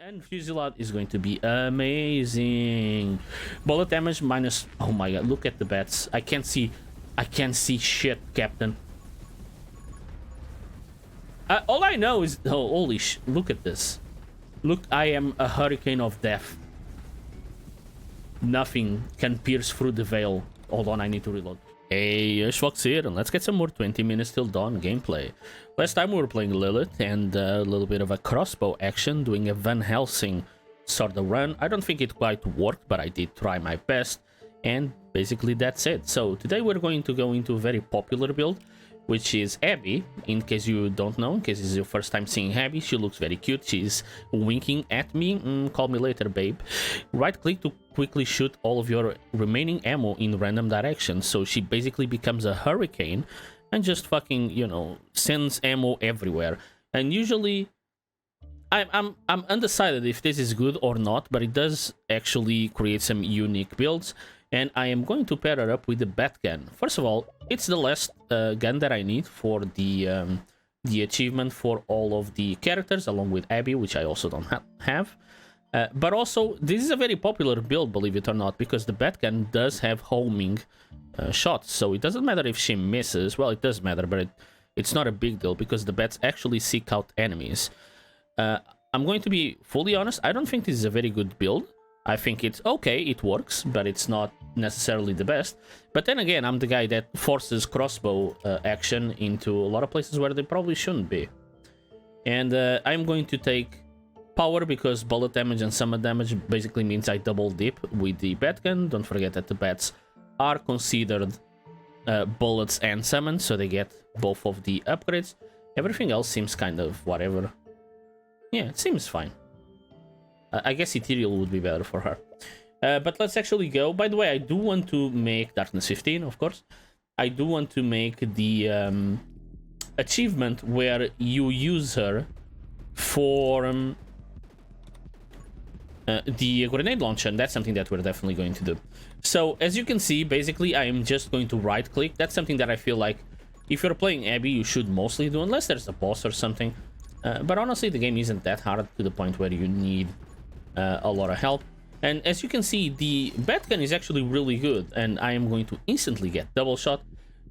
And Fusillade is going to be amazing. Bullet damage minus... Oh my god, look at the bats. I can't see shit, Captain. All I know is... Oh, holy sh... Look at this. Look, I am a hurricane of death. Nothing can pierce through the veil. Hold on, I need to reload. Hey, HushVox here, and let's get some more 20 minutes till dawn gameplay. Last time we were playing Lilith, and a little bit of a crossbow action, doing a Van Helsing sort of run. I don't think it quite worked, but I did try my best, and basically that's it. So today we're going to go into a very popular build, which is Abby. In case you don't know, in case it's your first time seeing Abby, she looks very cute. She's winking at me. Call me later, babe. Right click to quickly shoot all of your remaining ammo in random directions. So she basically becomes a hurricane and just fucking, you know, sends ammo everywhere. And usually I'm undecided if this is good or not, but it does actually create some unique builds. And I am going to pair it up with the bat gun. First of all, it's the last gun that I need for the achievement for all of the characters, along with Abby, which I also don't have. But also, this is a very popular build, believe it or not, because the bat gun does have homing shots. So it doesn't matter if she misses. Well, it does matter, but it's not a big deal because the bats actually seek out enemies. I'm going to be fully honest. I don't think this is a very good build. I think it's okay, it works, but it's not necessarily the best. But then again, I'm the guy that forces crossbow action into a lot of places where they probably shouldn't be. And I'm going to take power because bullet damage and summon damage basically means I double dip with the bat gun. Don't forget that the bats are considered bullets and summon, so they get both of the upgrades. Everything else seems kind of whatever. Yeah, it seems fine. I guess Ethereal would be better for her. But let's actually go. By the way, I do want to make Darkness 15, of course. I do want to make the achievement where you use her for the grenade launcher, and that's something that we're definitely going to do. So, as you can see, basically, I am just going to right-click. That's something that I feel like if you're playing Abby, you should mostly do, unless there's a boss or something. But honestly, the game isn't that hard to the point where you need a lot of help. And as you can see, the bat gun is actually really good, and I am going to instantly get double shot,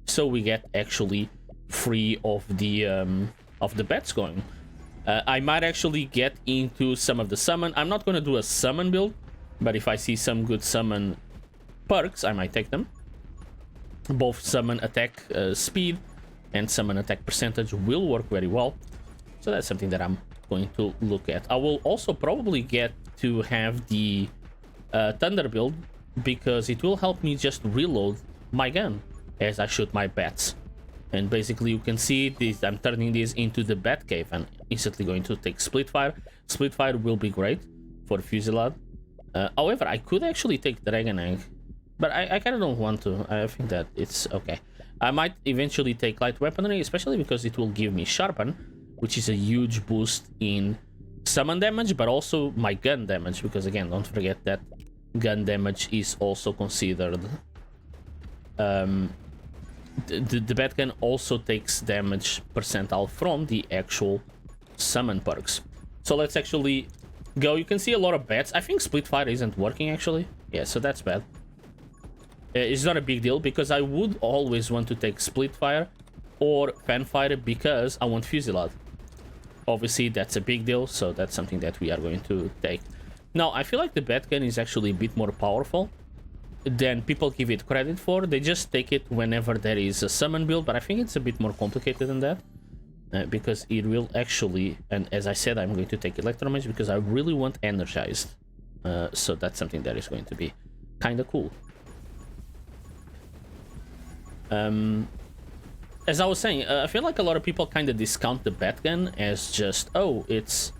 so we get actually free of the bats going. I might actually get into some of the summon. I'm not going to do a summon build, but if I see some good summon perks, I might take them. Both summon attack speed and summon attack percentage will work very well, so that's something that I'm going to look at. I will also probably get to have the thunder build because it will help me just reload my gun as I shoot my bats. And basically you can see this, I'm turning this into the bat cave and instantly going to take split fire. Split fire will be great for Fusillade. However, I could actually take Dragon Egg, but I kind of don't want to. I think that it's okay. I might eventually take light weaponry, especially because it will give me sharpen, which is a huge boost in summon damage, but also my gun damage, because again, don't forget that gun damage is also considered. The bat gun also takes damage percentile from the actual summon perks. So let's actually go. You can see a lot of bats. I think split fire isn't working actually. Yeah, so that's bad. It's not a big deal because I would always want to take split fire or fan fire because I want Fusillade. Obviously, that's a big deal, so that's something that we are going to take. Now, I feel like the bat gun is actually a bit more powerful than people give it credit for. They just take it whenever there is a summon build, but I think it's a bit more complicated than that. Because it will actually, and as I said, I'm going to take Electromage because I really want Energized. So that's something that is going to be kind of cool. As I was saying, I feel like a lot of people kind of discount the bat gun as just, oh, it's,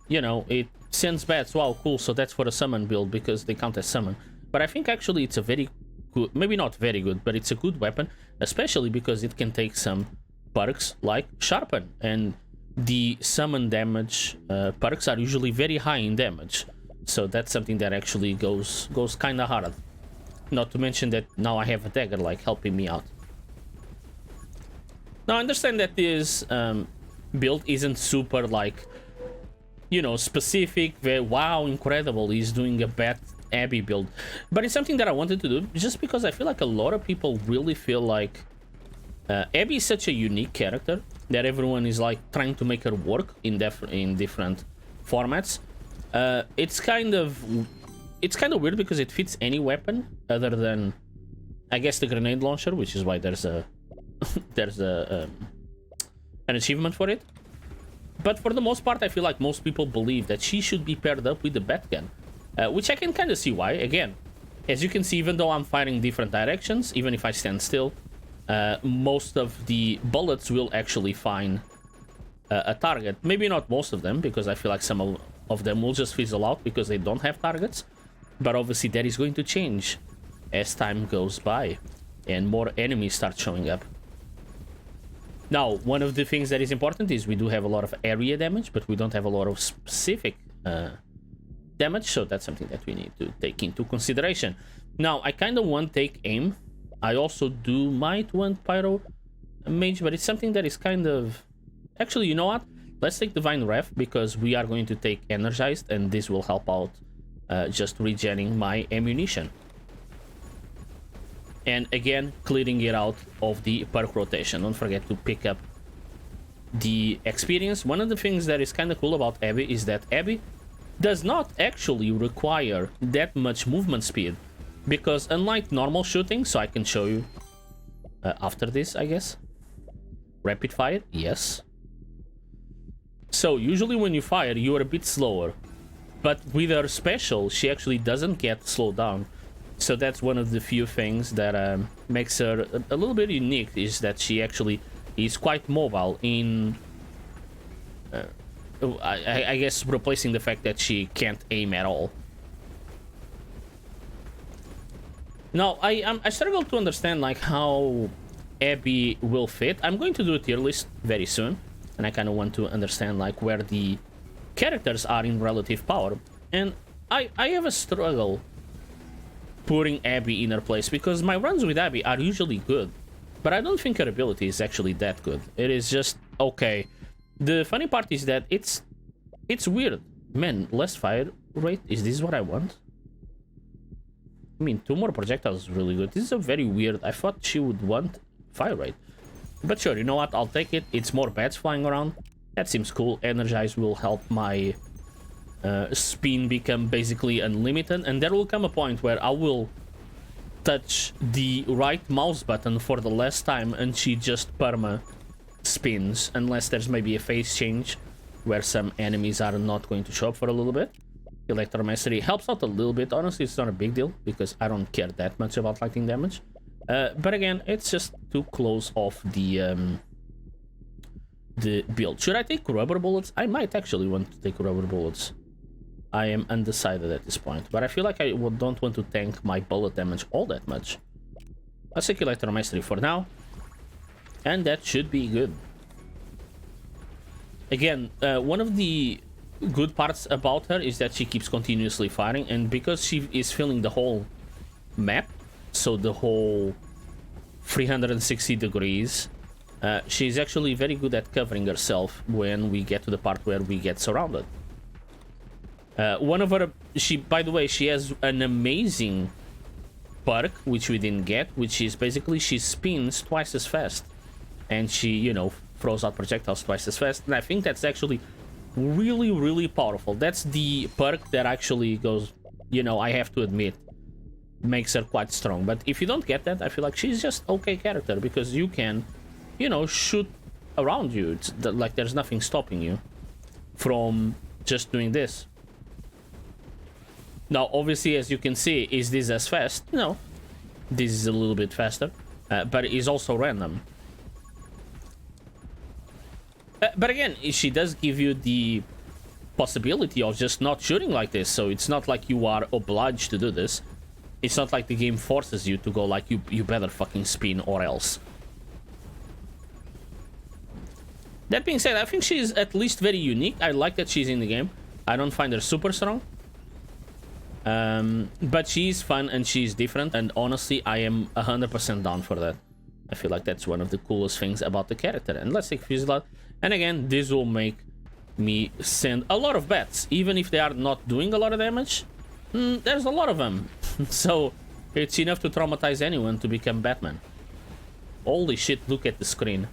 you know, it sends bats, wow, cool, so that's for a summon build because they count as summon. But I think actually it's a very good, maybe not very good, but it's a good weapon, especially because it can take some perks like sharpen, and the summon damage perks are usually very high in damage. So that's something that actually goes kind of hard. Not to mention that now I have a dagger like helping me out. Now I understand that this build isn't super like you know, specific, very, wow, incredible, he's doing a bad Abby build. But it's something that I wanted to do just because I feel like a lot of people really feel like Abby is such a unique character that everyone is like trying to make her work in different formats. It's kind of weird because it fits any weapon other than, I guess, the grenade launcher, which is why there's a an achievement for it. But for the most part, I feel like most people believe that she should be paired up with the bat gun, which I can kind of see why. Again, as you can see, even though I'm firing different directions, even if I stand still, most of the bullets will actually find a target. Maybe not most of them, because I feel like some of them will just fizzle out because they don't have targets. But obviously that is going to change as time goes by and more enemies start showing up. Now, one of the things that is important is we do have a lot of area damage, but we don't have a lot of specific damage, so that's something that we need to take into consideration. Now, I kind of want take aim. I also might want pyro mage, but it's something that is kind of... Actually, you know what? Let's take divine ref, because we are going to take energized, and this will help out just regenerating my ammunition. And again, clearing it out of the perk rotation. Don't forget to pick up the experience. One of the things that is kind of cool about Abby is that Abby does not actually require that much movement speed, because unlike normal shooting, so I can show you after this, I guess. Rapid fire, yes. So usually when you fire, you are a bit slower, but with her special, she actually doesn't get slowed down. So that's one of the few things that makes her a little bit unique, is that she actually is quite mobile in, I guess, replacing the fact that she can't aim at all. Now, I struggle to understand like how Abby will fit. I'm going to do a tier list very soon, and I kind of want to understand like where the characters are in relative power. And I have a struggle putting Abby in her place, because my runs with Abby are usually good, but I don't think her ability is actually that good. It is just okay. The funny part is that it's weird. Man, less fire rate, is this what I want? I mean, 2 more projectiles is really good. This is a very weird... I thought she would want fire rate, but sure, you know what, I'll take it. It's more bats flying around. That seems cool. Energize will help my spin become basically unlimited, and there will come a point where I will touch the right mouse button for the last time and she just perma spins, unless there's maybe a phase change where some enemies are not going to show up for a little bit. Electromastery helps out a little bit. Honestly, it's not a big deal because I don't care that much about lightning damage, but again, it's just to close off the build. Should I take rubber bullets? I might actually want to take rubber bullets. I am undecided at this point, but I feel like I don't want to tank my bullet damage all that much. Let's take Electromastery for now, and that should be good. Again, one of the good parts about her is that she keeps continuously firing, and because she is filling the whole map, so the whole 360 degrees, she's actually very good at covering herself when we get to the part where we get surrounded. One of her, by the way, she has an amazing perk, which we didn't get, which is basically she spins twice as fast. And she, you know, throws out projectiles twice as fast. And I think that's actually really, really powerful. That's the perk that actually goes, you know, I have to admit, makes her quite strong. But if you don't get that, I feel like she's just okay character, because you can, you know, shoot around you. It's like there's nothing stopping you from just doing this. Now, obviously, as you can see, is this as fast? No. This is a little bit faster, but it is also random. But again, she does give you the possibility of just not shooting like this, so it's not like you are obliged to do this. It's not like the game forces you to go like, you better fucking spin or else. That being said, I think she's at least very unique. I like that she's in the game. I don't find her super strong. But she's fun and she's different, and honestly, I am 100% down for that. I feel like that's one of the coolest things about the character. And let's take Fusilade. And again, this will make me send a lot of bats, even if they are not doing a lot of damage. There's a lot of them. So it's enough to traumatize anyone to become Batman. Holy shit, look at the screen.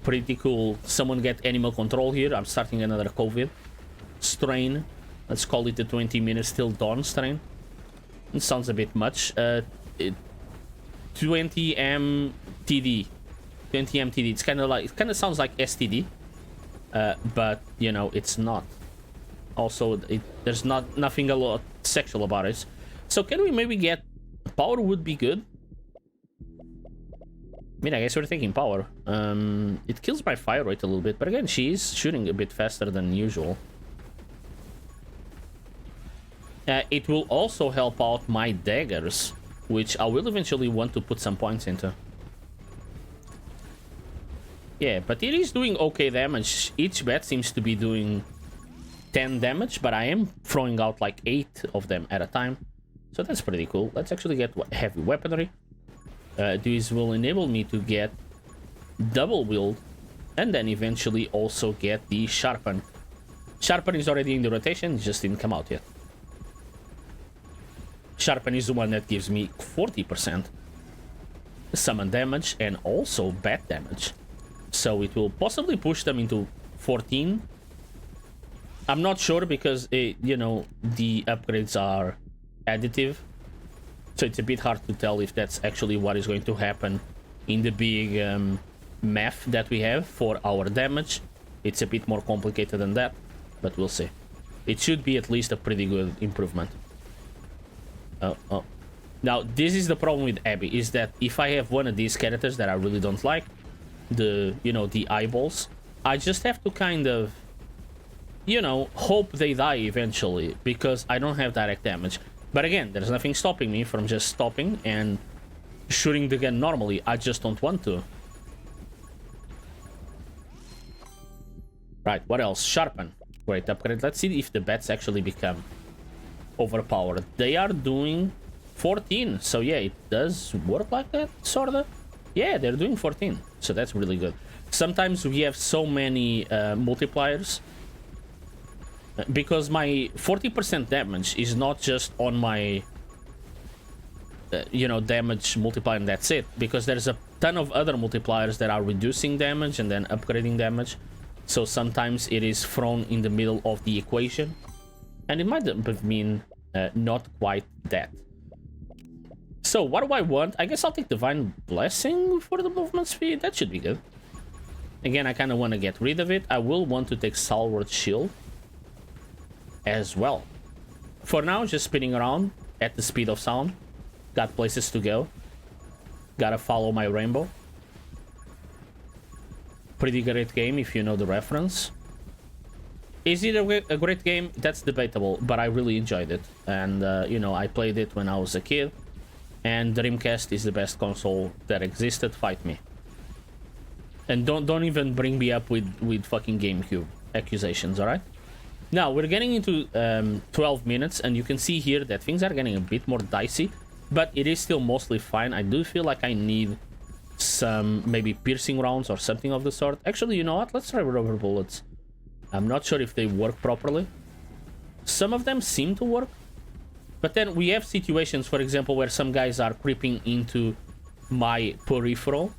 Pretty cool. Someone get animal control here. I'm starting another COVID strain. Let's call it the 20 minutes till dawn strain. It sounds a bit much. 20 MTD. 20 MTD. It's kind of like, it kind of sounds like STD. But, you know, it's not. Also, there's nothing a lot sexual about it. So can we maybe get... Power would be good. I mean, I guess we're taking power. It kills my fire rate a little bit. But again, she's shooting a bit faster than usual. It will also help out my daggers, which I will eventually want to put some points into. Yeah, but it is doing okay damage. Each bat seems to be doing 10 damage, but I am throwing out like 8 of them at a time. So that's pretty cool. Let's actually get heavy weaponry. This will enable me to get double wield and then eventually also get the sharpen. Sharpen is already in the rotation, it just didn't come out yet. Sharpen is the one that gives me 40% summon damage and also bat damage. So it will possibly push them into 14. I'm not sure because, you know, the upgrades are additive. So it's a bit hard to tell if that's actually what is going to happen in the big math that we have for our damage. It's a bit more complicated than that, but we'll see. It should be at least a pretty good improvement. Now, this is the problem with Abby, is that if I have one of these characters that I really don't like, the eyeballs, I just have to kind of, you know, hope they die eventually, because I don't have direct damage. But again, there's nothing stopping me from just stopping and shooting the gun normally. I just don't want to. Right, what else? Sharpen. Great upgrade. Let's see if the bats actually become overpowered. They are doing 14. So yeah, it does work like that, sorta. Yeah, they're doing 14. So that's really good. Sometimes we have so many multipliers. Because my 40% damage is not just on my, you know, damage multiplier and that's it. Because there's a ton of other multipliers that are reducing damage and then upgrading damage. So sometimes it is thrown in the middle of the equation. And it might mean not quite that. So what do I want? I guess I'll take Divine Blessing for the movement speed. That should be good. Again, I kind of want to get rid of it. I will want to take Stalwart Shield as well. For now, just spinning around at the speed of sound. Got places to go. Gotta follow my rainbow. Pretty great game if you know the reference. Is it a great game? That's debatable, but I really enjoyed it. And, you know, I played it when I was a kid. And Dreamcast is the best console that existed. Fight me. And don't even bring me up with fucking GameCube accusations, alright? Now, we're getting into 12 minutes, and you can see here that things are getting a bit more dicey, but it is still mostly fine. I do feel like I need some maybe piercing rounds or something of the sort. Actually, you know what? Let's try rubber bullets. I'm not sure if they work properly. Some of them seem to work, but then we have situations, for example, where some guys are creeping into my peripheral,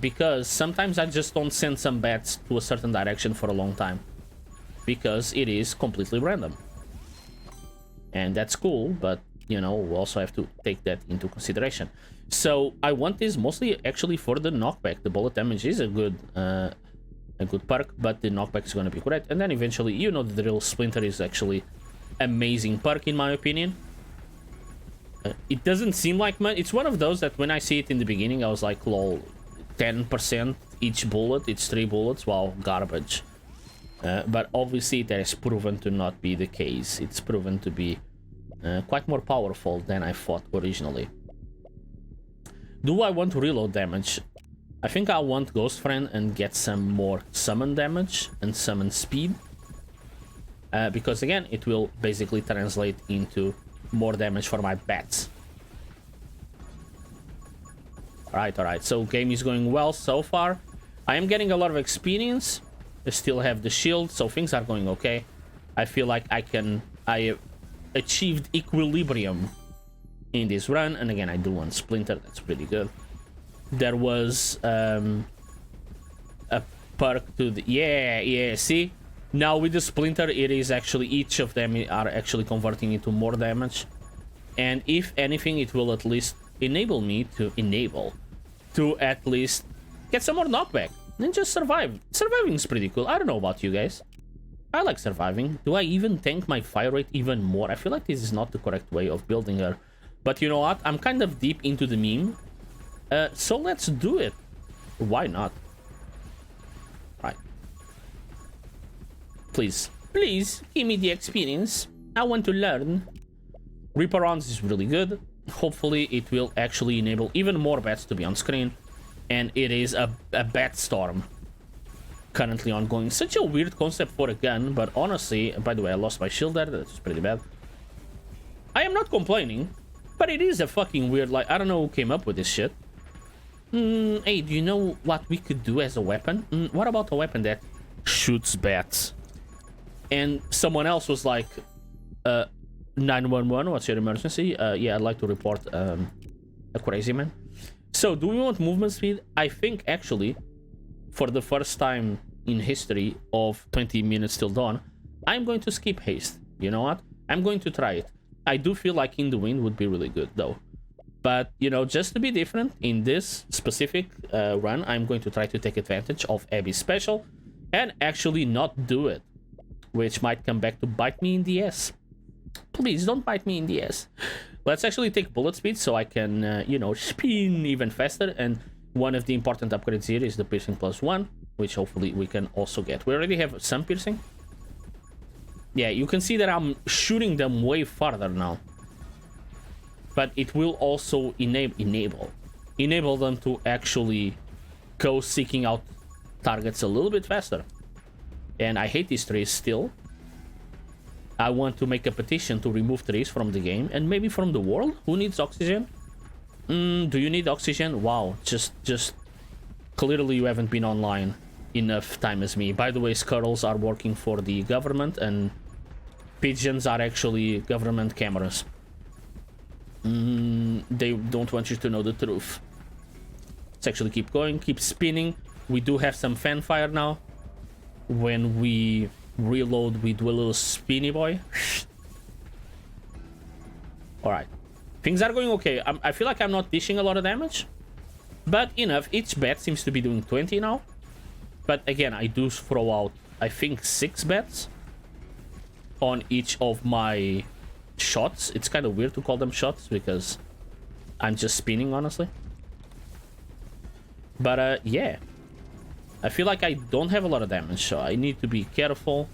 because sometimes I just don't send some bats to a certain direction for a long time. Because it is completely random. And that's cool, but, you know, we also have to take that into consideration. So, I want this mostly actually for the knockback. The bullet damage is a good perk, but the knockback is going to be great. And then eventually, you know the drill, Splinter is actually amazing perk in my opinion. It doesn't seem like much. It's one of those that when I see it in the beginning, I was like, lol, 10% each bullet, it's 3 bullets, wow, garbage. But obviously that has proven to not be the case. It's proven to be quite more powerful than I thought originally. Do I want to reload damage? I think I want Ghost Friend and get some more summon damage and summon speed. Because again, it will basically translate into more damage for my bats. Alright, so game is going well so far. I am getting a lot of experience. I still have the shield, so things are going okay. I feel like I achieved equilibrium in this run, and again I do want splinter. That's pretty good. There was a perk to the yeah, see, now with the splinter it is actually each of them are actually converting into more damage, and if anything it will at least enable me to at least get some more knockback and just survive. Surviving is pretty cool. I don't know about you guys, I like surviving. Do I even tank my fire rate even more? I feel like this is not the correct way of building her. But you know what? I'm kind of deep into the meme. So let's do it. Why not? Right. Please. Please, give me the experience. I want to learn. Reaper rounds is really good. Hopefully it will actually enable even more bats to be on screen. And it is a Batstorm currently ongoing. Such a weird concept for a gun, but honestly, by the way, I lost my shield there. That's pretty bad. I am not complaining. But it is a fucking weird, like, I don't know who came up with this shit. Hey, do you know what we could do as a weapon? What about a weapon that shoots bats? And someone else was like, 911, what's your emergency? Yeah, I'd like to report a crazy man. So, do we want movement speed? I think, actually, for the first time in history of 20 minutes till dawn, I'm going to skip haste. You know what? I'm going to try it. I do feel like In the Wind would be really good, though. But, you know, just to be different, in this specific run, I'm going to try to take advantage of Abby's special and actually not do it, which might come back to bite me in the ass. Please, don't bite me in the ass. Let's actually take bullet speed so I can, you know, spin even faster. And one of the important upgrades here is the piercing +1, which hopefully we can also get. We already have some piercing. Yeah, you can see that I'm shooting them way farther now. But it will also enable them to actually go seeking out targets a little bit faster. And I hate these trees still. I want to make a petition to remove trees from the game and maybe from the world. Who needs oxygen? Do you need oxygen? Wow, just clearly you haven't been online enough time as me. By the way, squirrels are working for the government and pigeons are actually government cameras. They don't want you to know the truth. Let's actually keep going, keep spinning. We do have some fanfare now. When we reload, we do a little spinny boy. Alright. Things are going okay. I feel like I'm not dishing a lot of damage. But enough. Each bat seems to be doing 20 now. But again, I do throw out, I think, 6 bats on each of my shots. It's kind of weird to call them shots because I'm just spinning, honestly. But yeah, I feel like I don't have a lot of damage, so I need to be careful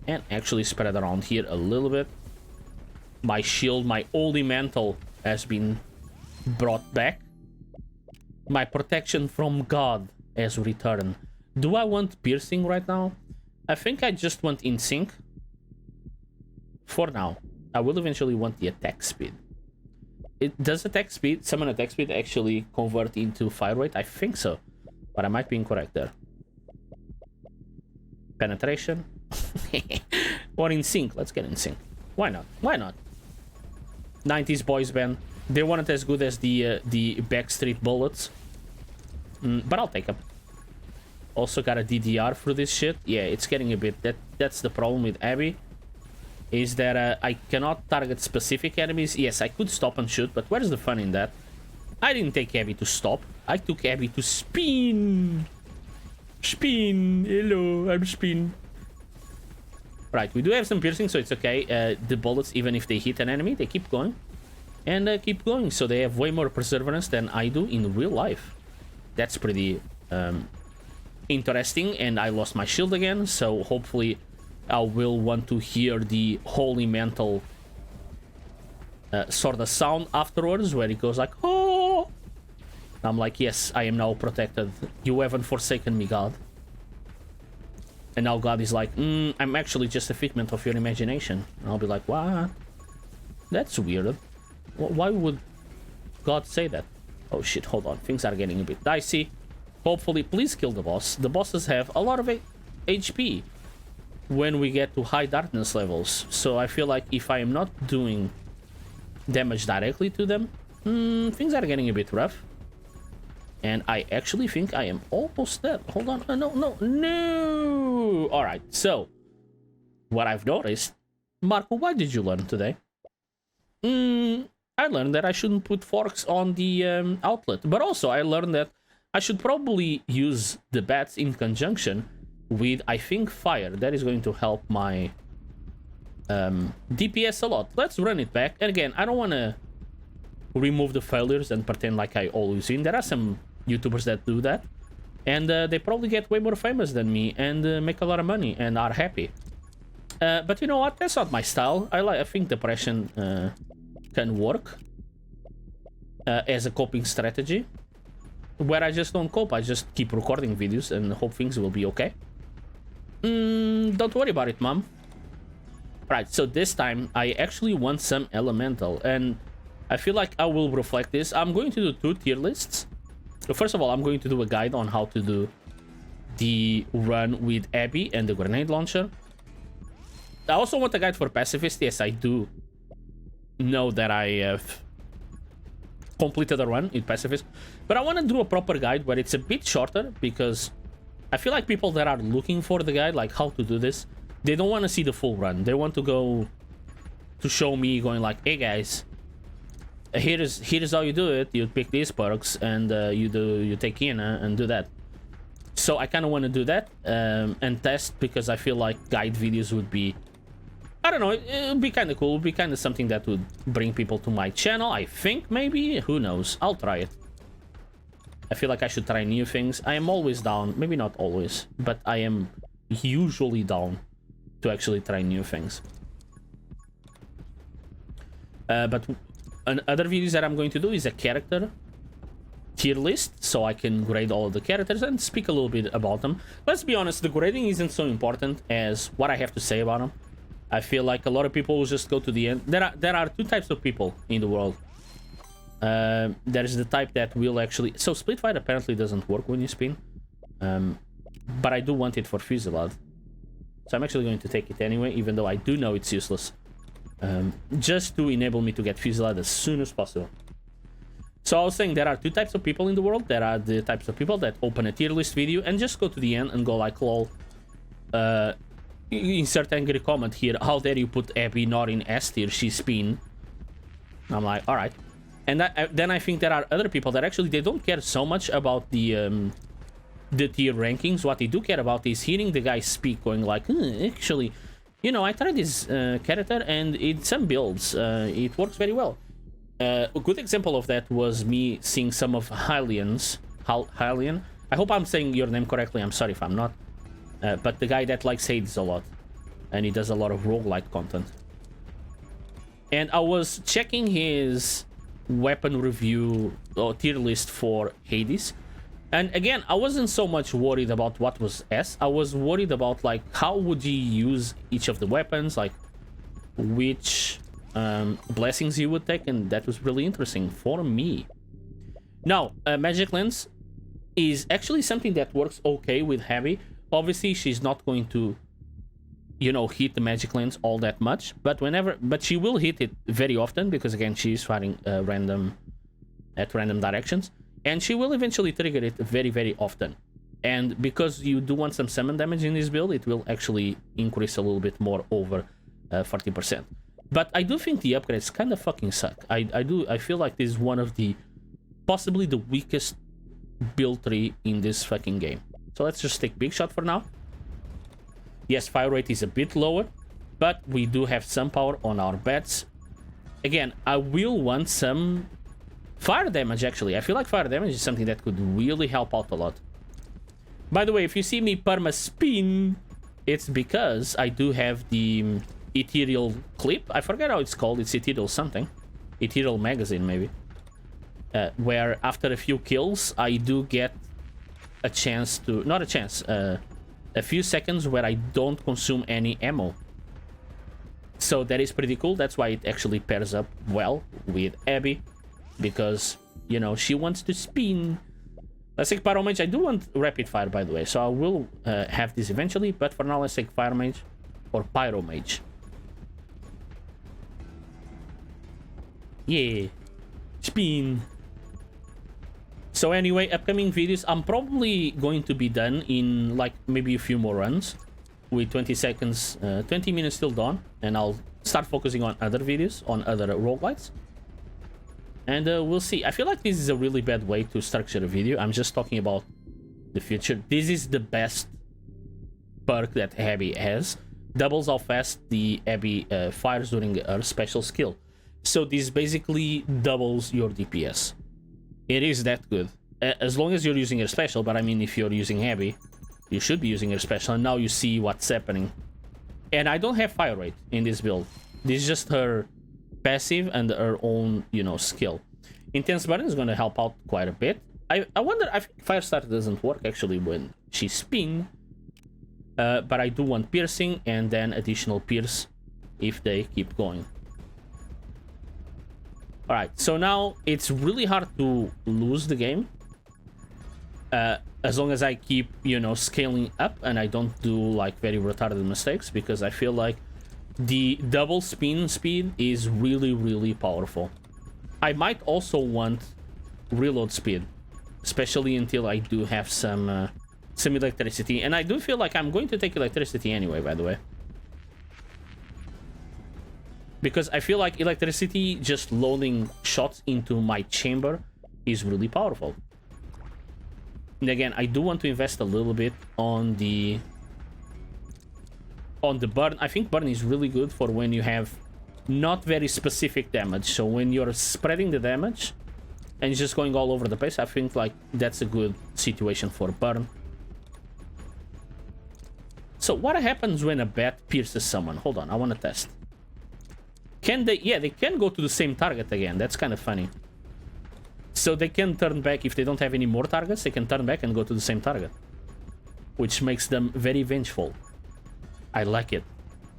and actually spread around here a little bit. My shield, my holy mantle has been brought back. My protection from God has returned. Do I want piercing right now? I think I just want in sync. For now. I will eventually want the attack speed. Does attack speed, summon attack speed, actually convert into fire rate? I think so. But I might be incorrect there. Penetration. Or in sync. Let's get in sync. Why not? Why not? 90s boys band. They weren't as good as the Backstreet Bullets. But I'll take them. Also got a DDR for this shit. Yeah, it's getting a bit... That's the problem with Abby. Is that I cannot target specific enemies. Yes, I could stop and shoot, but where's the fun in that? I didn't take Abby to stop. I took Abby to spin. Spin. Hello, I'm spin. Right, we do have some piercing, so it's okay. The bullets, even if they hit an enemy, they keep going. And keep going, so they have way more perseverance than I do in real life. That's pretty interesting, and I lost my shield again, so hopefully I will want to hear the Holy Mantle sort of sound afterwards, where it goes like, oh! I'm like, yes, I am now protected. You haven't forsaken me, God. And now God is like, I'm actually just a figment of your imagination. And I'll be like, what? That's weird. Why would God say that? Oh shit, hold on. Things are getting a bit dicey. Hopefully, please kill the boss. The bosses have a lot of HP when we get to high darkness levels. So I feel like if I am not doing damage directly to them, things are getting a bit rough. And I actually think I am almost dead. Hold on. No. All right. So what I've noticed, Marco, what did you learn today? I learned that I shouldn't put forks on the outlet, but also I learned that I should probably use the bats in conjunction with, I think, fire. That is going to help my DPS a lot. Let's run it back. And again, I don't want to remove the failures and pretend like I always win. There are some YouTubers that do that, and they probably get way more famous than me and make a lot of money and are happy. But you know what? That's not my style. I think depression can work as a coping strategy, where I just don't cope. I just keep recording videos and hope things will be okay. Don't worry about it, mom. Right, so this time I actually want some elemental, and I feel like I will reflect this. I'm going to do 2 tier lists. First of all, I'm going to do a guide on how to do the run with Abby and the grenade launcher. I also want a guide for pacifist. Yes, I do know that I have completed a run in pacifist, but I want to do a proper guide where it's a bit shorter, because I feel like people that are looking for the guide, like how to do this, they don't want to see the full run. They want to go to show me going like, hey guys, here's how you do it. You pick these perks and you take in and do that. So I kind of want to do that and test, because I feel like guide videos would be, I don't know, it would be kind of cool. It would be kind of something that would bring people to my channel, I think, maybe. Who knows? I'll try it. I feel like I should try new things. I am always down. Maybe not always, but I am usually down to actually try new things. But other videos that I'm going to do is a character tier list, so I can grade all of the characters and speak a little bit about them. Let's be honest, the grading isn't so important as what I have to say about them. I feel like a lot of people will just go to the end. There are 2 types of people in the world. There is the type that will actually... So split fight apparently doesn't work when you spin. But I do want it for Fusillade. So I'm actually going to take it anyway, even though I do know it's useless. Just to enable me to get Fusillade as soon as possible. So I was saying there are 2 types of people in the world. There are the types of people that open a tier list video and just go to the end and go like, lol, insert angry comment here, how dare you put Abby not in S tier, she's spin. I'm like, alright. And then I think there are other people that actually, they don't care so much about the tier rankings. What they do care about is hearing the guy speak, going like, actually, you know, I tried this character and in some builds, it works very well. A good example of that was me seeing some of Hylian. I hope I'm saying your name correctly. I'm sorry if I'm not. But the guy that likes Hades a lot. And he does a lot of roguelite content. And I was checking his weapon review or tier list for Hades. And again, I wasn't so much worried about what was S. I was worried about like how would he use each of the weapons, like which blessings he would take, and that was really interesting for me. Now, Magic Lens is actually something that works okay with Heavy. Obviously, she's not going to, you know, hit the Magic Lens all that much, but she will hit it very often, because again, she's firing at random directions, and she will eventually trigger it very, very often. And because you do want some summon damage in this build, it will actually increase a little bit more over 40%. But I do think the upgrades kind of fucking suck. I feel like this is one of the, possibly the weakest build tree in this fucking game. So let's just take Big Shot for now. Yes, fire rate is a bit lower, but we do have some power on our bats. Again, I will want some fire damage, actually. I feel like fire damage is something that could really help out a lot. By the way, if you see me perma spin, it's because I do have the ethereal clip. I forget how it's called. It's ethereal something. Ethereal magazine, maybe. Where after a few kills, I do get a chance to... Not a chance. A few seconds where I don't consume any ammo. So that is pretty cool. That's why it actually pairs up well with Abby. Because, you know, she wants to spin. Let's take Pyro Mage. I do want Rapid Fire, by the way, so I will have this eventually, but for now, let's take Fire Mage or Pyro Mage. Yeah. Spin. So anyway, upcoming videos, I'm probably going to be done in like maybe a few more runs with 20 seconds, 20 minutes till dawn, and I'll start focusing on other videos, on other roguelites. And we'll see. I feel like this is a really bad way to structure a video. I'm just talking about the future. This is the best perk that Abby has. Doubles how fast the Abby fires during her special skill. So this basically doubles your DPS. It is that good. As long as you're using her special, but I mean if you're using Abby, you should be using her special, and now you see what's happening. And I don't have fire rate in this build. This is just her passive and her own, you know, skill. Intense burn is going to help out quite a bit. I wonder, I think Firestarter doesn't work actually when she spin. But I do want piercing and then additional pierce if they keep going. Alright, so now it's really hard to lose the game. As long as I keep, you know, scaling up and I don't do like very retarded mistakes, because I feel like the double spin speed is really, really powerful. I might also want reload speed, especially until I do have some electricity. And I do feel like I'm going to take electricity anyway, by the way. Because I feel like electricity just loading shots into my chamber is really powerful. And again, I do want to invest a little bit on the burn. I think burn is really good for when you have not very specific damage. So when you're spreading the damage and it's just going all over the place, I think like that's a good situation for burn. So what happens when a bat pierces someone? Hold on, I want to test. Can they? Yeah, they can go to the same target again. That's kind of funny. So they can turn back if they don't have any more targets. They can turn back and go to the same target, which makes them very vengeful. I like it.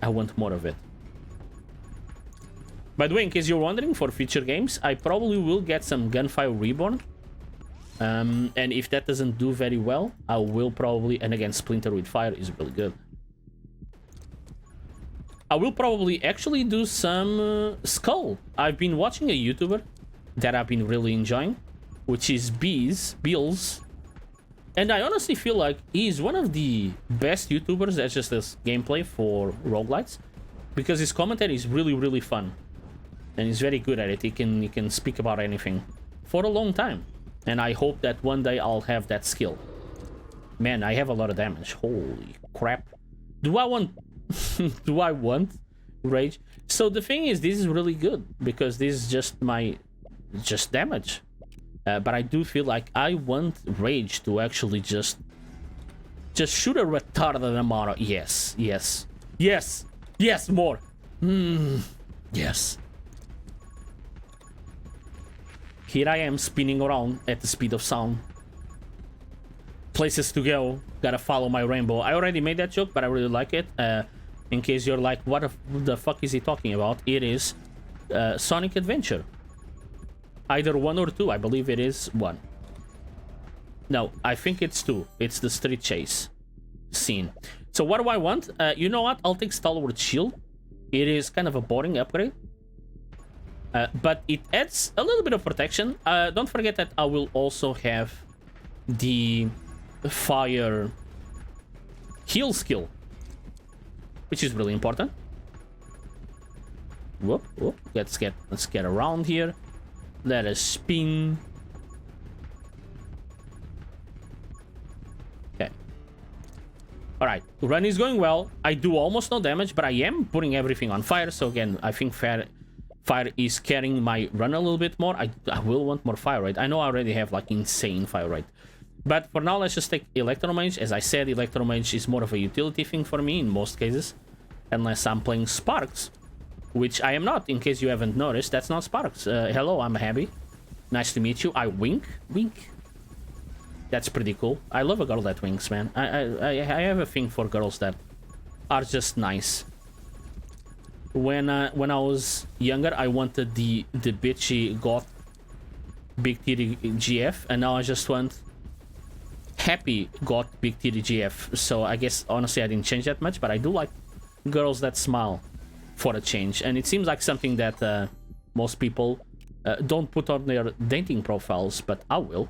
I want more of it. By the way, in case you're wondering, for future games, I probably will get some Gunfire Reborn. And if that doesn't do very well, I will probably... And again, Splinter with Fire is really good. I will probably actually do some Skull. I've been watching a YouTuber that I've been really enjoying, which is Beals. And I honestly feel like he's one of the best YouTubers that just does gameplay for roguelites, because his commentary is really, really fun. And he's very good at it. He can speak about anything for a long time. And I hope that one day I'll have that skill. Man, I have a lot of damage. Holy crap. Do I want... do I want Rage? So the thing is, this is really good, because this is just my... just damage. But I do feel like I want Rage to actually just shoot a retarded amount of... Yes, yes, yes, yes, more. Yes. Here I am spinning around at the speed of sound. Places to go. Gotta follow my rainbow. I already made that joke, but I really like it. In case you're like, what the fuck is he talking about? It is Sonic Adventure. Either 1 or 2. I believe it is 1. No, I think it's 2. It's the street chase scene. So what do I want? You know what? I'll take Stalwart Shield. It is kind of a boring upgrade. But it adds a little bit of protection. Don't forget that I will also have the fire heal skill, which is really important. Whoop, whoop. Let's get around here. Let us spin. Okay. Alright, run is going well. I do almost no damage, but I am putting everything on fire. So again, I think fire is carrying my run a little bit more. I will want more fire rate. I know I already have like insane fire rate. But for now, let's just take Electromage. As I said, Electromage is more of a utility thing for me in most cases. Unless I'm playing Sparks, which I am not, in case you haven't noticed. That's not Sparks. Hello, I'm Abby. Nice to meet you. I wink. Wink. That's pretty cool. I love a girl that winks, man. I have a thing for girls that are just nice. When I was younger, I wanted the bitchy goth big titty GF, and now I just want Happy got big TDGF, so I guess honestly I didn't change that much, but I do like girls that smile for a change, and it seems like something that most people don't put on their dating profiles, but I will.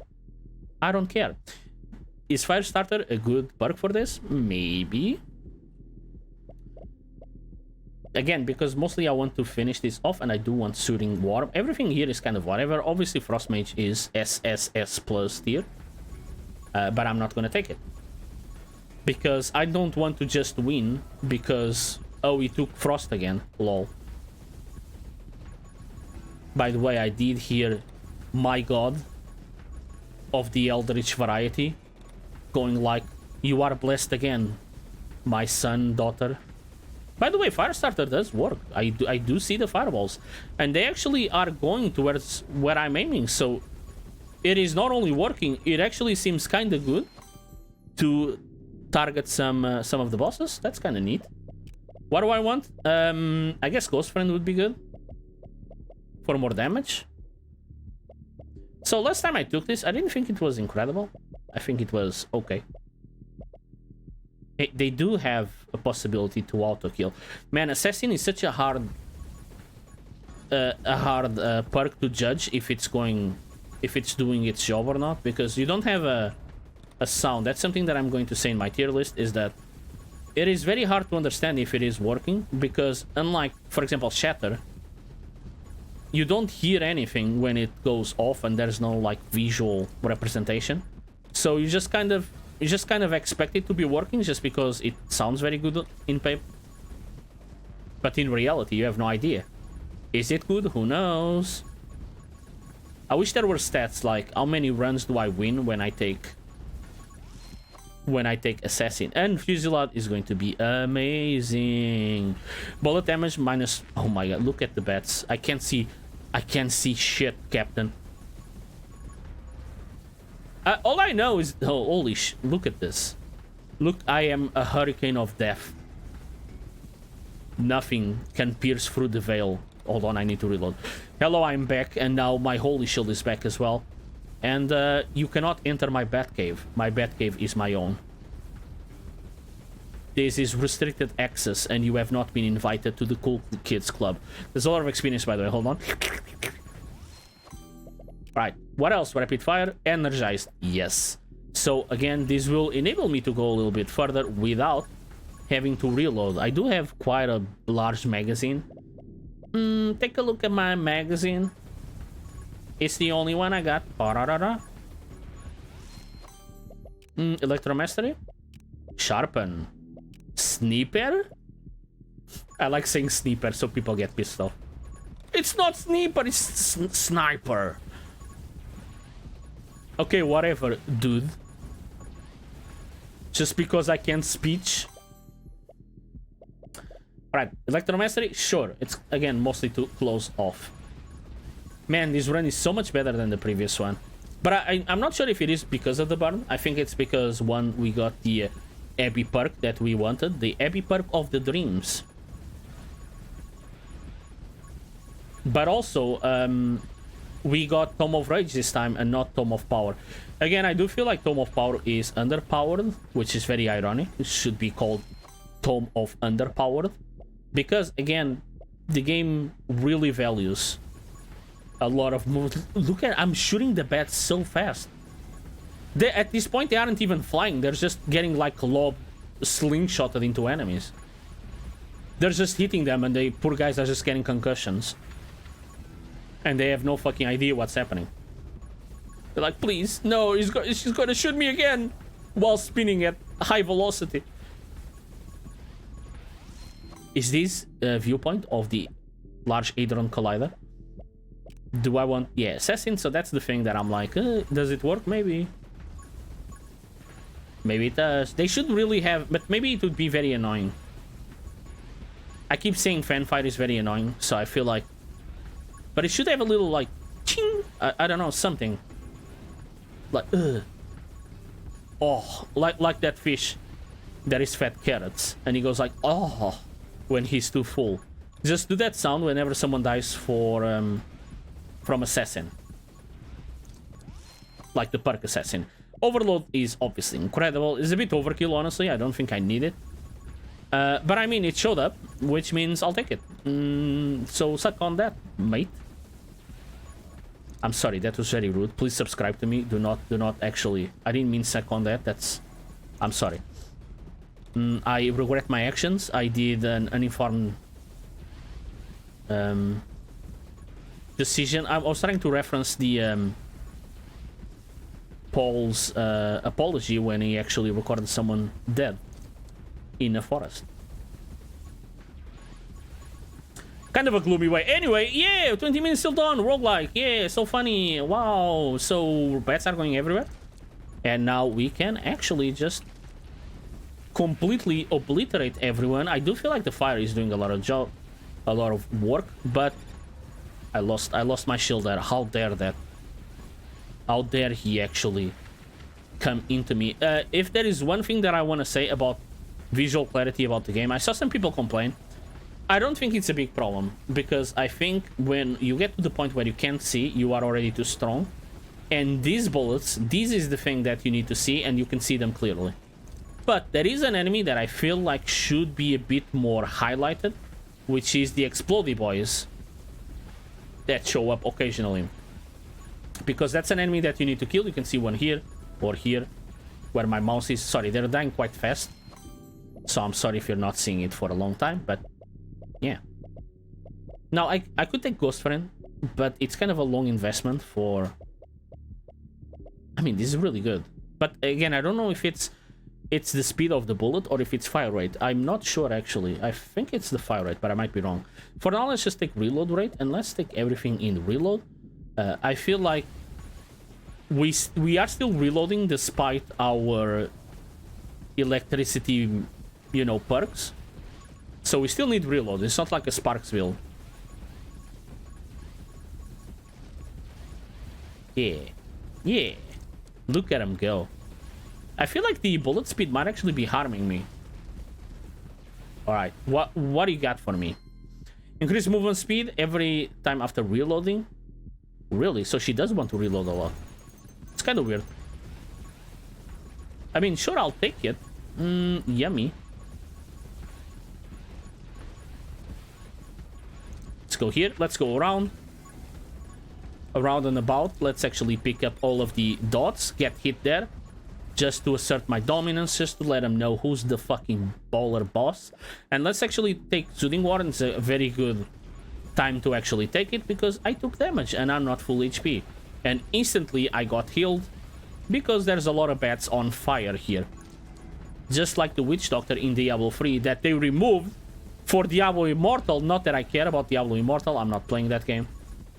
I don't care. Is Firestarter a good perk for this? Maybe. Again, because mostly I want to finish this off, and I do want Soothing Warm. Everything here is kind of whatever. Obviously, Frostmage is SSS plus tier, but I'm not gonna take it. Because I don't want to just win because, oh, we took Frost again, lol. By the way, I did hear My God of the Eldritch variety going like, you are blessed again, my son, daughter. By the way, Firestarter does work. I do see the fireballs, and they actually are going towards where I'm aiming, so it is not only working, it actually seems kind of good to target some of the bosses. That's kind of neat. What do I want? I guess Ghost Friend would be good for more damage. So last time I took this, I didn't think it was incredible. I think it was okay. They do have a possibility to auto kill. Man, Assassin is such a hard perk to judge if it's doing its job or not, because you don't have a sound. That's something that I'm going to say in my tier list, is that it is very hard to understand if it is working, because unlike, for example, Shatter, you don't hear anything when it goes off, and there's no like visual representation. So you just kind of expect it to be working just because it sounds very good in paper. But in reality, you have no idea. Is it good? Who knows? I wish there were stats like how many runs do I win when I take Assassin. And Fusillade is going to be amazing. Bullet damage minus... Oh my god, look at the bats. I can't see shit, Captain. All I know is... Oh, holy sh... Look at this. Look, I am a hurricane of death. Nothing can pierce through the veil. Hold on, I need to reload. Hello, I'm back, and now my holy shield is back as well. And you cannot enter my Batcave. My Batcave is my own. This is restricted access, and you have not been invited to the Cool Kids Club. There's a lot of experience, by the way. Hold on. Right, what else? Rapid fire, energized, yes. So again, this will enable me to go a little bit further without having to reload. I do have quite a large magazine. Take a look at my magazine. It's the only one I got. Electromastery, sharpen, sniper. I like saying sniper so people get pissed off. It's not sniper, it's sniper. Okay, whatever, dude. Just because I can't speech. Alright, Electromastery, sure. It's, again, mostly to close off. Man, this run is so much better than the previous one. But I'm not sure if it is because of the burn. I think it's because, one, we got the Abbey perk that we wanted. The Abbey perk of the dreams. But also, we got Tome of Rage this time and not Tome of Power. Again, I do feel like Tome of Power is underpowered, which is very ironic. It should be called Tome of Underpowered. Because, again, the game really values a lot of moves. Look at, I'm shooting the bats so fast. At this point, they aren't even flying. They're just getting, like, lob slingshotted into enemies. They're just hitting them, and the poor guys are just getting concussions. And they have no fucking idea what's happening. They're like, please, no, she's gonna shoot me again while spinning at high velocity. Is this a viewpoint of the Large Hadron Collider? Do I want... Yeah, Assassin, so that's the thing that I'm like, does it work? Maybe. Maybe it does. They should really have... But maybe it would be very annoying. I keep saying Fanfight is very annoying, so I feel like... But it should have a little, like, ching! I don't know, something. Like, oh, like that fish that is fed carrots. And he goes like, oh, when he's too full. Just do that sound whenever someone dies from Assassin. Like the perk Assassin. Overload is obviously incredible. It's a bit overkill, honestly. I don't think I need it. But I mean, it showed up, which means I'll take it. So suck on that, mate. I'm sorry, that was very rude. Please subscribe to me. Do not actually. I didn't mean suck on that. I'm sorry. I regret my actions. I did an uninformed decision. I was trying to reference the Paul's apology when he actually recorded someone dead in a forest. Kind of a gloomy way. Anyway, yeah, 20 minutes till dawn. Roguelike. Yeah, so funny. Wow. So bats are going everywhere. And now we can actually just completely obliterate everyone. I do feel like the fire is doing a lot of work, but I lost my shield there. How dare that? How dare he actually come into me? If there is one thing that I want to say about visual clarity about the game, I saw some people complain. I don't think it's a big problem, because I think when you get to the point where you can't see, you are already too strong. And these bullets, this is the thing that you need to see, and you can see them clearly. But there is an enemy that I feel like should be a bit more highlighted, which is the explodey boys that show up occasionally. Because that's an enemy that you need to kill. You can see one here or here where my mouse is. Sorry, they're dying quite fast. So I'm sorry if you're not seeing it for a long time, but yeah. Now, I could take Ghost Friend, but it's kind of a long investment for... I mean, this is really good. But again, I don't know if it's the speed of the bullet or if it's fire rate. I'm not sure, actually. I think it's the fire rate, but I might be wrong. For now, let's just take reload rate, and let's take everything in reload. I feel like we are still reloading despite our electricity, you know, perks. So we still need reload. It's not like a Sparksville. Yeah. Yeah. Look at him go. I feel like the bullet speed might actually be harming me. Alright. What do you got for me? Increase movement speed every time after reloading? Really? So she does want to reload a lot. It's kind of weird. I mean, sure, I'll take it. Yummy. Let's go here. Let's go around. Around and about. Let's actually pick up all of the dots. Get hit there. Just to assert my dominance. Just to let them know who's the fucking baller boss. And let's actually take Soothing Water. It's a very good time to actually take it, because I took damage and I'm not full HP. And instantly I got healed, because there's a lot of bats on fire here. Just like the Witch Doctor in Diablo 3 that they removed for Diablo Immortal. Not that I care about Diablo Immortal, I'm not playing that game.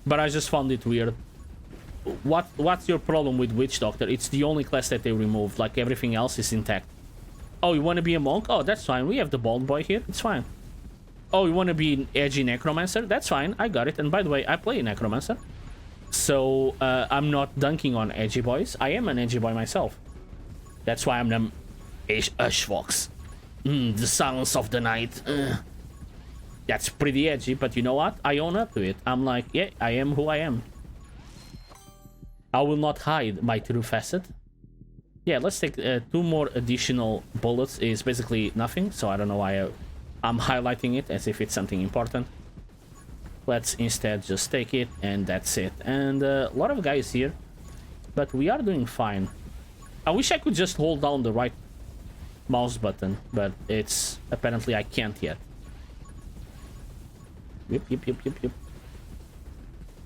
But I just found it weird. What's your problem with Witch Doctor? It's the only class that they removed, like everything else is intact. Oh, you want to be a monk? Oh, that's fine. We have the bald boy here, it's fine. Oh, you want to be an edgy necromancer? That's fine, I got it. And by the way, I play a necromancer. So, I'm not dunking on edgy boys. I am an edgy boy myself. That's why I'm the HushVox. The silence of the night. That's pretty edgy, but you know what? I own up to it. I'm like, yeah, I am who I am. I will not hide my true facet. Yeah, let's take 2 more additional bullets. Is basically nothing, so I don't know why I'm highlighting it as if it's something important. Let's instead just take it, and that's it. And a lot of guys here, but we are doing fine. I wish I could just hold down the right mouse button, but it's apparently I can't yet. Yep.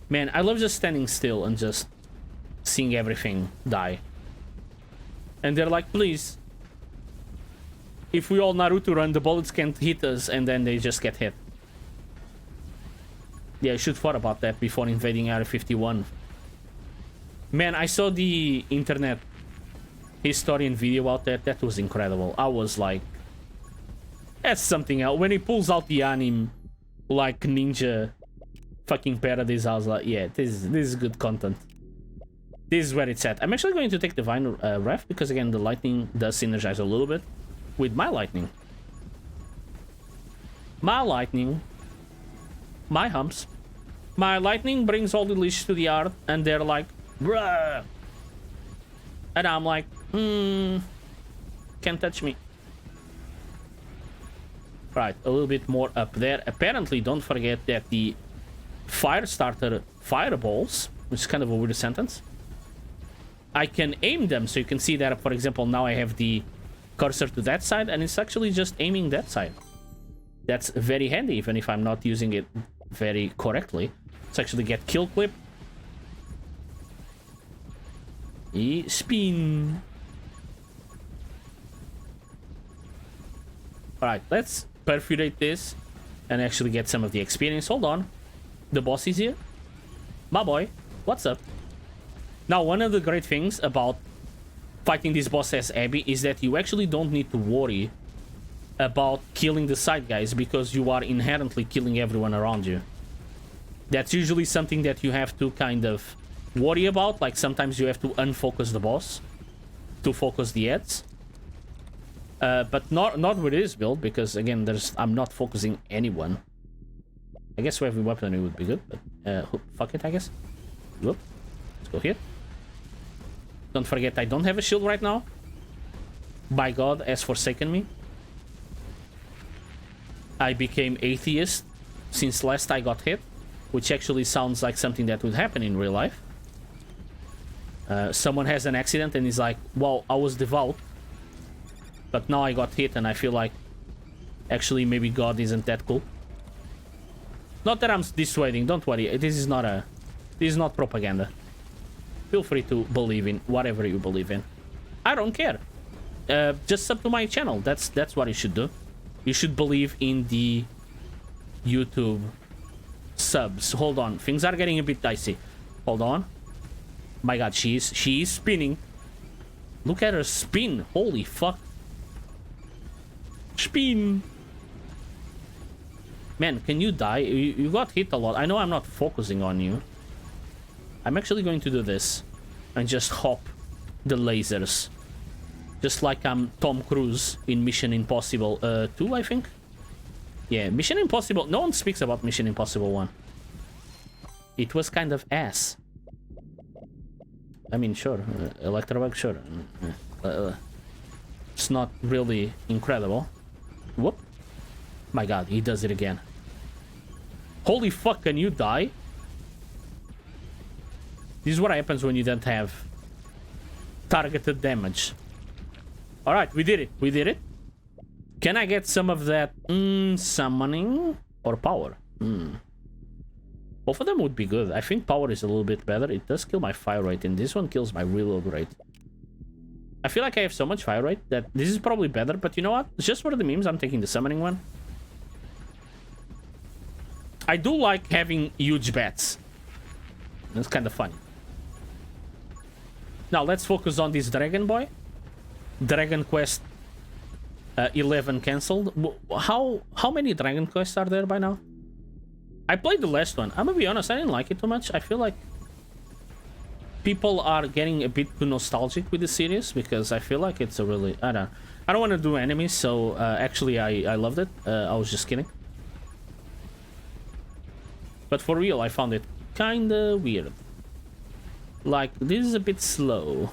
Man, I love just standing still and just seeing everything die. And they're like, please. If we all Naruto run, the bullets can't hit us, and then they just get hit. Yeah, I should thought about that before invading Area 51. Man, I saw the internet historian video out there. That was incredible. I was like, that's something else. When he pulls out the anime, like ninja fucking parodies, I was like, yeah, this is good content. This is where it's at. I'm actually going to take Divine Ref, because again, the lightning does synergize a little bit with my lightning. My lightning. My humps. My lightning brings all the leash to the yard, and they're like, bruh. And I'm like, can't touch me. Right, a little bit more up there. Apparently, don't forget that the fire starter fireballs, which is kind of a weird sentence, I can aim them. So you can see that, for example, now I have the cursor to that side, and it's actually just aiming that side. That's very handy, even if I'm not using it very correctly. Let's actually get kill clip. Spin. Alright, let's perforate this and actually get some of the experience. Hold on. The boss is here. My boy, what's up? Now, one of the great things about fighting this boss as Abby is that you actually don't need to worry about killing the side guys, because you are inherently killing everyone around you. That's usually something that you have to kind of worry about. Like, sometimes you have to unfocus the boss to focus the ads. But not with this build, because again, I'm not focusing anyone. I guess with every weapon it would be good, but fuck it, I guess. Whoop. Let's go here. Don't forget, I don't have a shield right now. By God has forsaken me. I became atheist since last I got hit, which actually sounds like something that would happen in real life. Someone has an accident and is like, well, I was devout, but now I got hit and I feel like actually maybe God isn't that cool. Not that I'm dissuading, don't worry. This is not propaganda. Feel free to believe in whatever you believe in. I don't care. Just sub to my channel. That's what you should do. You should believe in the YouTube subs. Hold on, things are getting a bit dicey. Hold on. My God, she's spinning. Look at her spin. Holy fuck. Spin. Man, can you die? You got hit a lot. I know I'm not focusing on you. I'm actually going to do this and just hop the lasers. Just like I'm Tom Cruise in Mission Impossible 2, I think. Yeah, Mission Impossible. No one speaks about Mission Impossible 1. It was kind of ass. I mean, sure. Electrobug, sure. It's not really incredible. Whoop. My God, he does it again. Holy fuck, can you die? This is what happens when you don't have targeted damage. Alright, we did it. We did it. Can I get some of that summoning or power? Both of them would be good. I think power is a little bit better. It does kill my fire rate, and this one kills my reload rate. I feel like I have so much fire rate that this is probably better, but you know what? It's just for the memes, I'm taking the summoning one. I do like having huge bats. It's kind of fun. Now, let's focus on this dragon boy. Dragon Quest 11 cancelled. How many Dragon Quests are there by now? I played the last one. I'm gonna be honest, I didn't like it too much. I feel like people are getting a bit too nostalgic with the series, because I feel like it's a really... I don't want to do enemies, so actually I loved it. I was just kidding. But for real, I found it kinda weird. Like, this is a bit slow.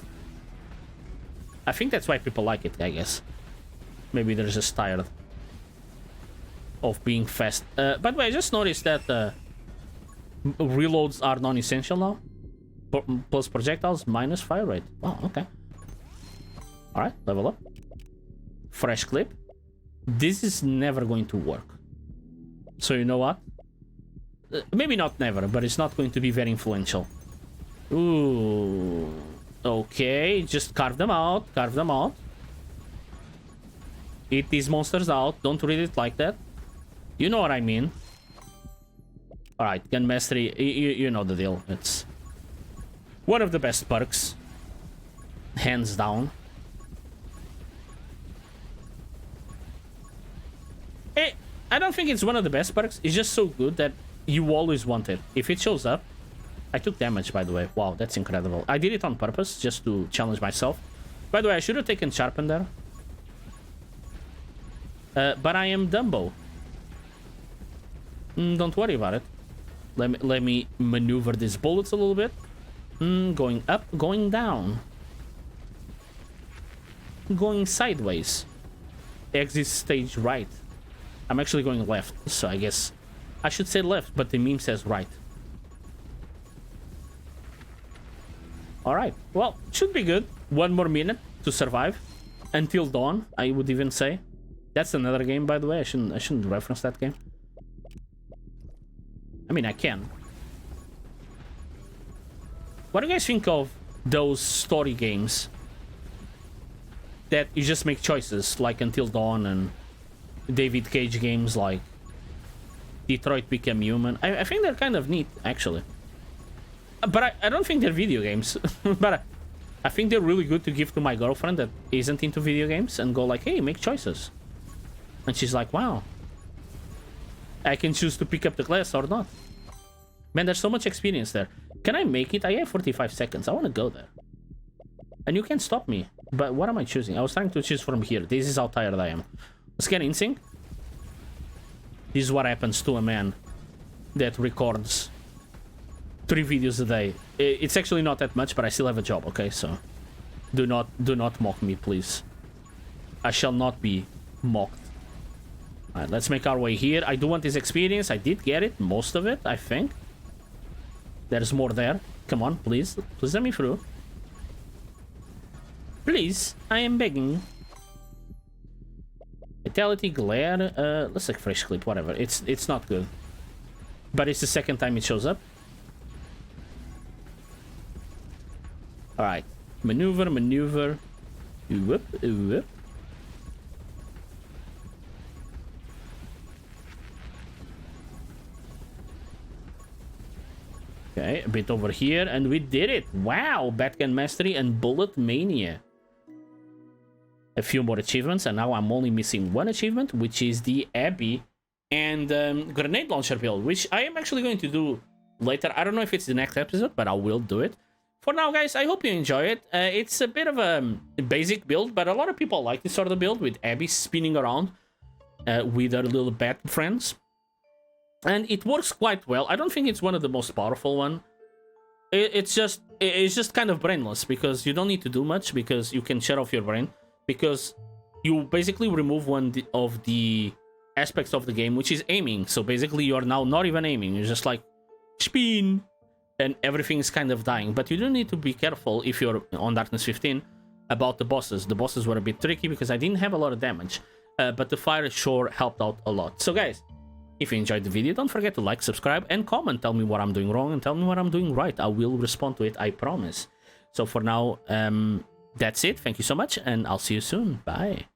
I think that's why people like it, I guess. Maybe they're just tired of being fast. By the way, I just noticed that reloads are non-essential now. Plus projectiles, minus fire rate. Oh, okay. Alright, level up. Fresh clip. This is never going to work. So you know what? Maybe not never, but it's not going to be very influential. Ooh. Okay, just carve them out. Carve them out. Eat these monsters out. Don't read it like that. You know what I mean. Alright, gun mastery. You know the deal. It's one of the best perks. Hands down. I don't think it's one of the best perks. It's just so good that you always want it. If it shows up... I took damage, by the way. Wow, that's incredible. I did it on purpose, just to challenge myself. By the way, I should have taken Sharpen there. But I am Dumbo. Don't worry about it. Let me maneuver these bullets a little bit. Going up, going down. going sideways. Exit stage right. I'm actually going left, so I guess I should say left, but the meme says right. Alright, well, should be good. 1 more minute to survive. Until dawn, I would even say. That's another game, by the way. I shouldn't reference that game. I mean, I can. What do you guys think of those story games that you just make choices, like Until Dawn and David Cage games like Detroit Become Human? I think they're kind of neat, actually. But I don't think they're video games. But I think they're really good to give to my girlfriend that isn't into video games and go like, hey, make choices. And she's like, wow. I can choose to pick up the glass or not. Man, there's so much experience there. Can I make it? I have 45 seconds. I want to go there. And you can't stop me. But what am I choosing? I was trying to choose from here. This is how tired I am. Let's get in sync. This is what happens to a man that records 3 videos a day. It's actually not that much, but I still have a job, okay? So do not mock me, please. I shall not be mocked. Alright, let's make our way here. I do want this experience. I did get it, most of it, I think. There's more there. Come on, please. Please let me through. Please, I am begging. Vitality, glare. Let's take fresh clip, whatever. It's not good. But it's the second time it shows up. Alright. Maneuver, maneuver. Whoop, whoop. Okay, a bit over here, and we did it! Wow! Batcan Mastery and Bullet Mania. A few more achievements, and now I'm only missing 1 achievement, which is the Abbey and Grenade Launcher build, which I am actually going to do later. I don't know if it's the next episode, but I will do it. For now, guys, I hope you enjoy it. It's a bit of a basic build, but a lot of people like this sort of build, with Abby spinning around with her little bat friends. And it works quite well. I don't think it's one of the most powerful one. It's just kind of brainless, because you don't need to do much, because you can shut off your brain, because you basically remove one of the aspects of the game, which is aiming. So basically you're now not even aiming, you're just like spin, and everything is kind of dying. But you do need to be careful if you're on Darkness 15 about the bosses. The bosses were a bit tricky because I didn't have a lot of damage, but the fire sure helped out a lot. So guys, if you enjoyed the video, don't forget to like, subscribe, and comment. Tell me what I'm doing wrong and tell me what I'm doing right. I will respond to it, I promise. So for now, that's it. Thank you so much, and I'll see you soon. Bye.